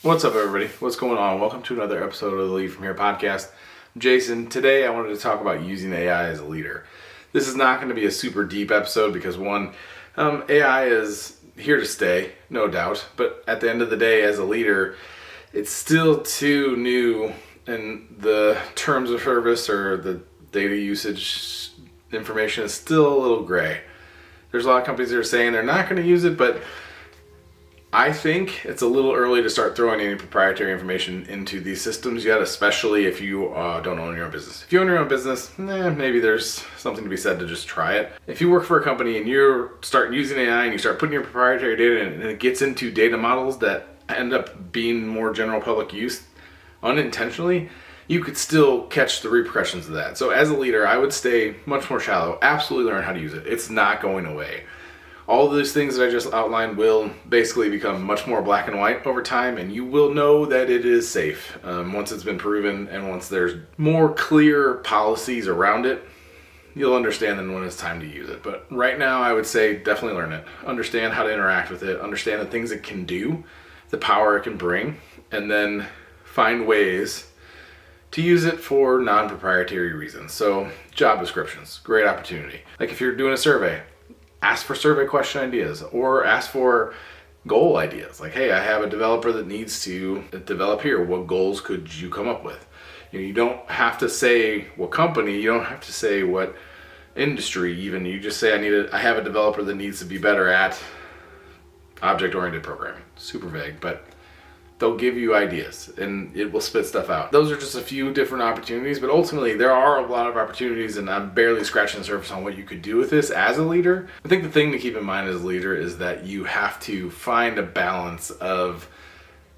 What's up, everybody? What's going on? Welcome to another episode of the Lead From Here podcast. I'm Jason. Today I wanted to talk about using AI as a leader. This is not going to be a super deep episode because AI is here to stay, no doubt. But at the end of the day, as a leader, it's still too new, and the terms of service or the data usage information is still a little gray. There's a lot of companies that are saying they're not going to use it, but I think it's a little early to start throwing any proprietary information into these systems yet, especially if you don't own your own business. If you own your own business, maybe there's something to be said to just try it. If you work for a company and you're starting using AI and you start putting your proprietary data in and it gets into data models that end up being more general public use unintentionally, you could still catch the repercussions of that. So as a leader, I would stay much more shallow. Absolutely learn how to use it. It's not going away. All of those things that I just outlined will basically become much more black and white over time, and you will know that it is safe once it's been proven, and once there's more clear policies around it, you'll understand then when it's time to use it. But right now, I would say definitely learn it. Understand how to interact with it, understand the things it can do, the power it can bring, and then find ways to use it for non-proprietary reasons. So job descriptions, great opportunity. Like if you're doing a survey, ask for survey question ideas or ask for goal ideas. Like, hey, I have a developer that needs to develop here. What goals could you come up with? You don't have to say what company, you don't have to say what industry even. You just say, I have a developer that needs to be better at object-oriented programming. Super vague, but they'll give you ideas and it will spit stuff out. Those are just a few different opportunities, but ultimately there are a lot of opportunities, and I'm barely scratching the surface on what you could do with this as a leader. I think the thing to keep in mind as a leader is that you have to find a balance of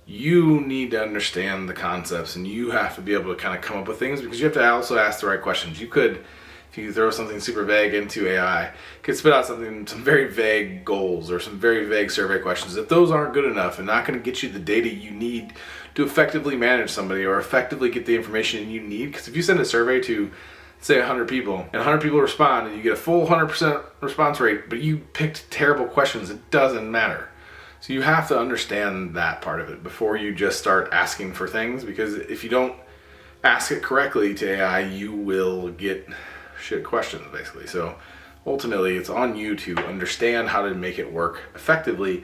you need to understand the concepts and you have to be able to kind of come up with things, because you have to also ask the right questions. You could, if you throw something super vague into AI, could spit out some very vague goals or some very vague survey questions. If those aren't good enough and not going to get you the data you need to effectively manage somebody or effectively get the information you need, because if you send a survey to, say, 100 people and 100 people respond and you get a full 100% response rate, but you picked terrible questions, it doesn't matter. So you have to understand that part of it before you just start asking for things, because if you don't ask it correctly to AI, you will get shit questions, basically. So ultimately it's on you to understand how to make it work effectively,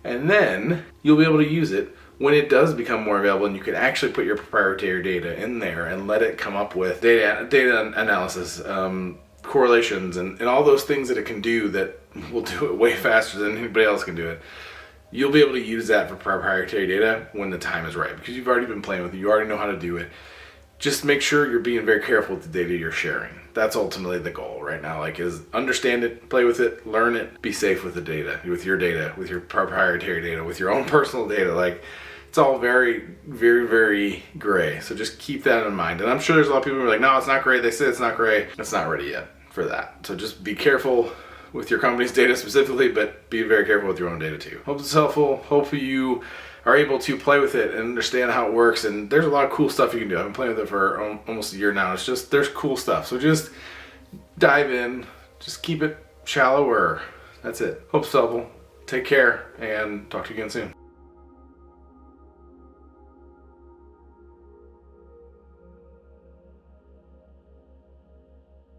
and then you'll be able to use it when it does become more available and you can actually put your proprietary data in there and let it come up with data analysis, correlations, and all those things that it can do that will do it way faster than anybody else can do it. You'll be able to use that for proprietary data when the time is right, because you've already been playing with it, you already know how to do it. Just make sure you're being very careful with the data you're sharing. That's ultimately the goal right now, is understand it, play with it, learn it, be safe with the data, with your proprietary data, with your own personal data. It's all very, very, very gray. So just keep that in mind. And I'm sure there's a lot of people who are like, no, it's not gray. They say it's not gray. It's not ready yet for that. So just be careful with your company's data specifically, but be very careful with your own data too. Hope it's helpful. Hopefully you are able to play with it and understand how it works. And there's a lot of cool stuff you can do. I've been playing with it for almost a year now. It's just, there's cool stuff. So just dive in, just keep it shallower. That's it. Hope it's helpful. Take care and talk to you again soon.